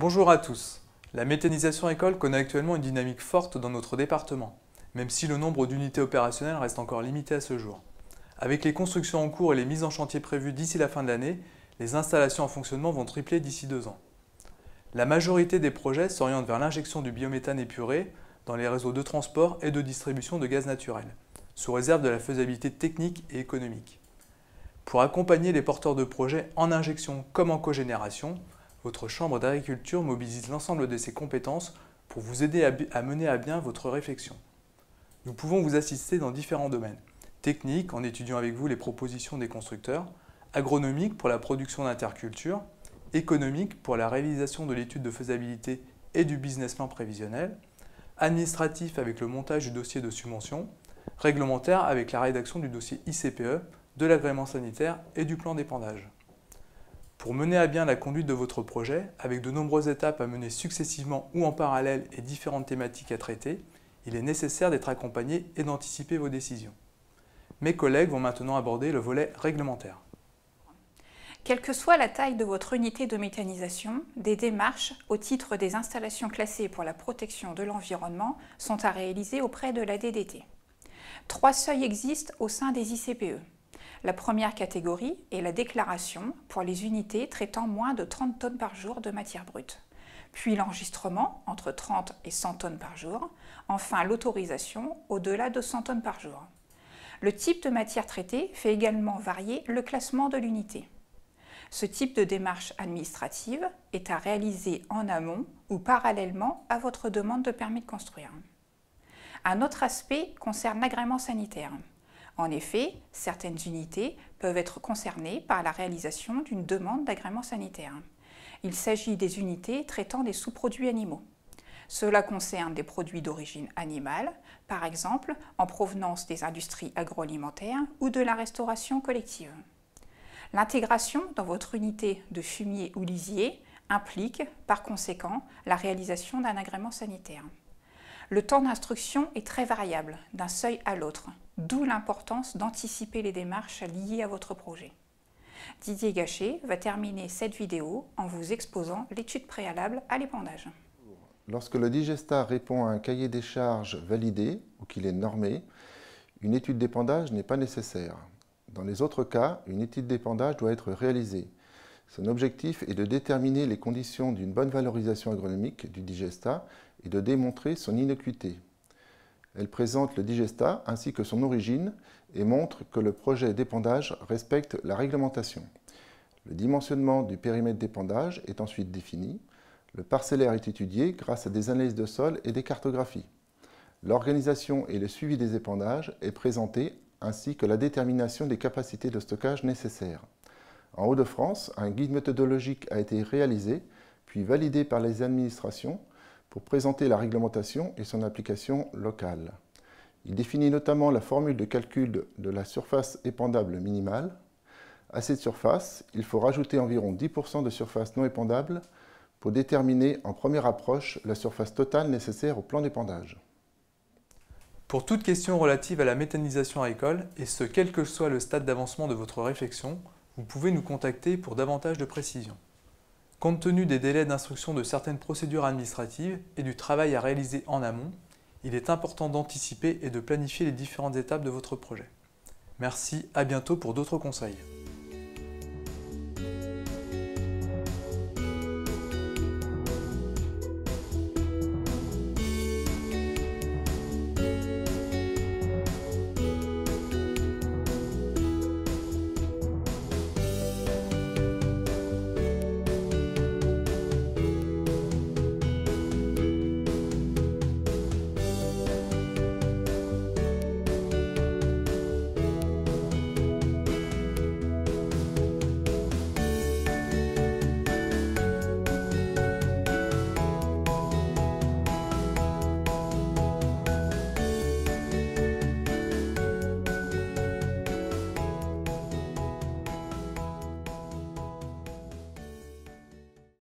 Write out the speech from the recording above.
Bonjour à tous. La méthanisation école connaît actuellement une dynamique forte dans notre département, même si le nombre d'unités opérationnelles reste encore limité à ce jour. Avec les constructions en cours et les mises en chantier prévues d'ici la fin de l'année, les installations en fonctionnement vont tripler d'ici 2 ans. La majorité des projets s'orientent vers l'injection du biométhane épuré dans les réseaux de transport et de distribution de gaz naturel, sous réserve de la faisabilité technique et économique. Pour accompagner les porteurs de projets en injection comme en cogénération, votre chambre d'agriculture mobilise l'ensemble de ses compétences pour vous aider à mener à bien votre réflexion. Nous pouvons vous assister dans différents domaines. Technique, en étudiant avec vous les propositions des constructeurs, agronomique pour la production d'interculture, économique pour la réalisation de l'étude de faisabilité et du business plan prévisionnel, administratif avec le montage du dossier de subvention, réglementaire avec la rédaction du dossier ICPE, de l'agrément sanitaire et du plan d'épandage. Pour mener à bien la conduite de votre projet, avec de nombreuses étapes à mener successivement ou en parallèle et différentes thématiques à traiter, il est nécessaire d'être accompagné et d'anticiper vos décisions. Mes collègues vont maintenant aborder le volet réglementaire. Quelle que soit la taille de votre unité de méthanisation, des démarches au titre des installations classées pour la protection de l'environnement sont à réaliser auprès de la DDT. 3 seuils existent au sein des ICPE. La première catégorie est la déclaration pour les unités traitant moins de 30 tonnes par jour de matière brute, puis l'enregistrement entre 30 et 100 tonnes par jour, enfin l'autorisation au-delà de 100 tonnes par jour. Le type de matière traitée fait également varier le classement de l'unité. Ce type de démarche administrative est à réaliser en amont ou parallèlement à votre demande de permis de construire. Un autre aspect concerne l'agrément sanitaire. En effet, certaines unités peuvent être concernées par la réalisation d'une demande d'agrément sanitaire. Il s'agit des unités traitant des sous-produits animaux. Cela concerne des produits d'origine animale, par exemple en provenance des industries agroalimentaires ou de la restauration collective. L'intégration dans votre unité de fumier ou lisier implique, par conséquent, la réalisation d'un agrément sanitaire. Le temps d'instruction est très variable d'un seuil à l'autre, d'où l'importance d'anticiper les démarches liées à votre projet. Didier Gachet va terminer cette vidéo en vous exposant l'étude préalable à l'épandage. Lorsque le digestat répond à un cahier des charges validé ou qu'il est normé, une étude d'épandage n'est pas nécessaire. Dans les autres cas, une étude d'épandage doit être réalisée. Son objectif est de déterminer les conditions d'une bonne valorisation agronomique du digestat et de démontrer son innocuité. Elle présente le digestat ainsi que son origine et montre que le projet d'épandage respecte la réglementation. Le dimensionnement du périmètre d'épandage est ensuite défini. Le parcellaire est étudié grâce à des analyses de sol et des cartographies. L'organisation et le suivi des épandages est présenté ainsi que la détermination des capacités de stockage nécessaires. En Hauts-de-France, un guide méthodologique a été réalisé, puis validé par les administrations pour présenter la réglementation et son application locale. Il définit notamment la formule de calcul de la surface épandable minimale. À cette surface, il faut rajouter environ 10% de surface non épandable pour déterminer en première approche la surface totale nécessaire au plan d'épandage. Pour toute question relative à la méthanisation agricole, et ce quel que soit le stade d'avancement de votre réflexion, vous pouvez nous contacter pour davantage de précisions. Compte tenu des délais d'instruction de certaines procédures administratives et du travail à réaliser en amont, il est important d'anticiper et de planifier les différentes étapes de votre projet. Merci, à bientôt pour d'autres conseils.